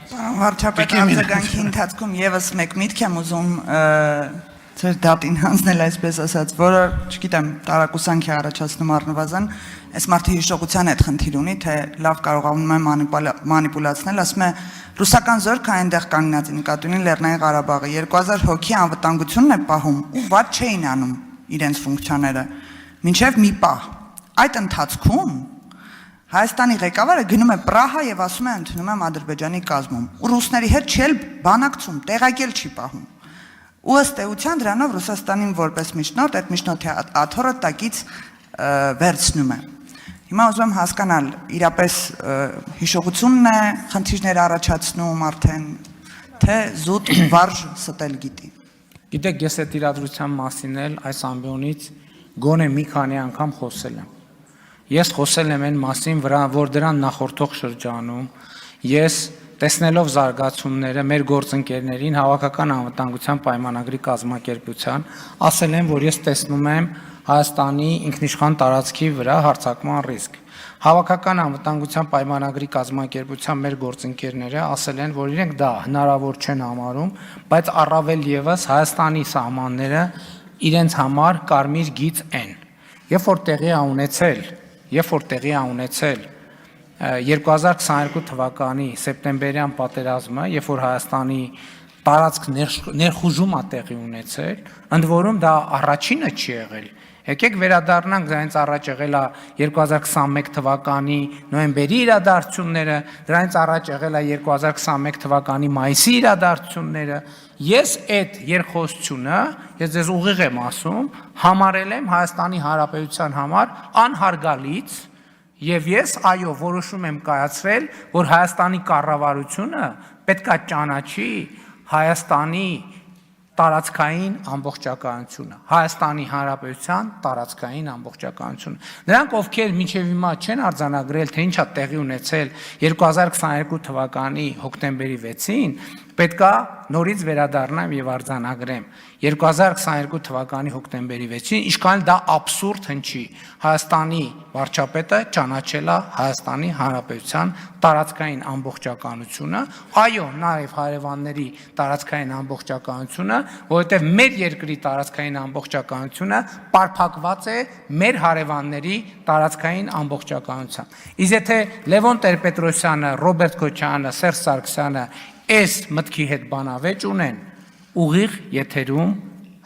Վարչապետ, արձագանքի ընթացքում եւս մեկ միտք եմ ուզում ձեր դատին հանձնել, այսպես ասած, որը, չգիտեմ, տարակուսանք է առաջացնում առնվազն, այս մարդը հիշողության հետ խնդիր ունի, թե լավ կարողանում է մանիպուլացնել, ասում է ռուսական զորքը այնտեղ կանգնած նկատի ունի Լեռնային Ղարաբաղը 2000 հոգի անվտանգությունն է պահում ու ված չէին անում իրենց ֆունկցիաները, մինչև մի պահ։ Այդ ընթացքում Հայաստանի ղեկավարը գնում է Պրահա եւ ասում է ընդունում եմ Ադրբեջանի կազմում ու ռուսների հետ չի բանակցում, տեղակել չի պահում։ Ու ըստ էության դրանով Ռուսաստանին որպես միջնորդ այդ միջնորդի աթոռը տակից վերցնում է։ Հիմա ուզում եմ հասկանալ, իրապես հիշողությունն է խնդիրներ առաջացնում արդեն, թե զուտ վարժ ստել գիտի։ Գիտեք, ես այդ իրադրության մասին էլ այս ամբիոնից գոնե մի քանի անգամ խոսել եմ։ Ես խոսել եմ այն մասին, որ դրան նախորդող շրջանում ես տեսնելով զարգացումները մեր գործընկերներին Հավաքական անվտանգության պայմանագրի կազմակերպության ասել եմ, որ ես տեսնում եմ Հայաստանի ինքնիշխան տարածքի վրա հարձակման ռիսկ։ Հավաքական անվտանգության պայմանագրի կազմակերպության մեր գործընկերները ասել են, որ իրենք դա հնարավոր չեն համարում, բայց առավել եւս Հայաստանի սահմանները իրենց համար կարմիր գիծ են։ Երբ որ տեղի է ունեցել 2022 թվականի սեպտեմբերյան պատերազմը, երբ որ Հայաստանի տարածք ներխուժում է տեղի ունեցել, ընդ որում դա առաջինը չի եղել։ Եկեք վերադառնանք, դրանից առաջ եղել է 2021 թվականի նոյեմբերի իրադարձությունները, դրանից առաջ եղել է 2021 թվականի մայիսի իրադարձությունները։ Ես այդ երկխոսությունը, ես ձեզ ուղիղ եմ ասում, համարել եմ Հայաստանի Հանրապետության համար անհարգալից եւ ես այո որոշում եմ կայացրել, որ Հայաստանի կառավարությունը պետքա ճանաչի Հայաստանի տարածքային ամբողջականությունը, Հայաստանի Հանրապետության տարածքային ամբողջականությունը։ Նրանք, ովքեր մինչև հիմա չեն արձանագրել, թե ինչ է տեղի ունեցել 2022 թվականի հոկտեմբերի 6-ին, պետքա նորից վերադառնամ եւ արձանագրեմ 2022 թվականի հոկտեմբերի 6-ին, ինչքան դա աբսուրդ հնչի, Հայաստանի վարչապետը ճանաչել է Հայաստանի Հանրապետության տարածքային ամբողջականությունը, այո, նաեւ հարևանների տարածքային ամբողջականությունը, որովհետեւ մեր երկրի տարածքային ամբողջականությունը պարփակված է մեր հարևանների տարածքային ամբողջականությամբ։ Իսկ եթե Լևոն Տեր-Պետրոսյանը, Ռոբերտ Քոչարյանը, Սերժ Սարգսյանը այս մտքի հետ բանավեճ ունեն, ուղիղ եթերում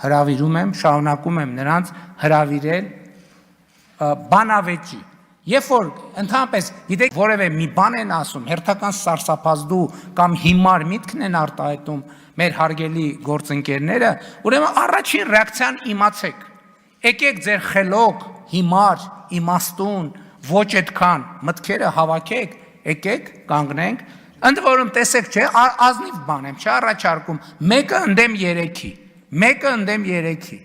հրավիրում եմ, շարունակում եմ նրանց հրավիրել բանավեճի։ Երբ որ ընդհանրապես, գիտեք, որևէ մի բան են ասում, հերթական սարսափազդու կամ հիմար միտքն են արտահայտում մեր հարգելի գործընկերները, ուրեմն առաջին ռեակցիան իմացեք։ Եկեք ձեր խելոք, հիմար, իմաստուն, ոչ այդքան մտքերը հավաքեք, եկեք կանգնենք։ Ընդ որում տեսեք, չէ, ազնիվ բան եմ, չառաջարկում, մեկը ընդդեմ 3-ի։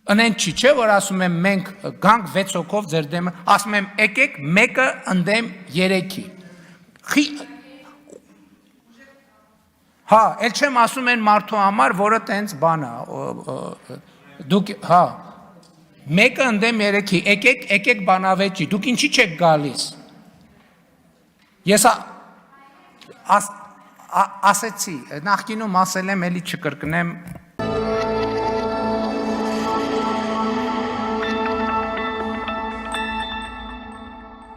Ընեն չի, չէ, որ ասում եմ մենք գանք 6 հոգով ձեր դեմը, ասում եմ եկեք մեկը ընդդեմ 3-ի։ Հա, էլ չեմ ասում են մարդու համար, որը տենց բան է, դուք, հա, մեկը ընդդեմ 3-ի, եկեք բանավեճի, դուք ինչի չեք գալիս։ Ես ասեցի, նախկինում ասել եմ, էլի չկրկնեմ,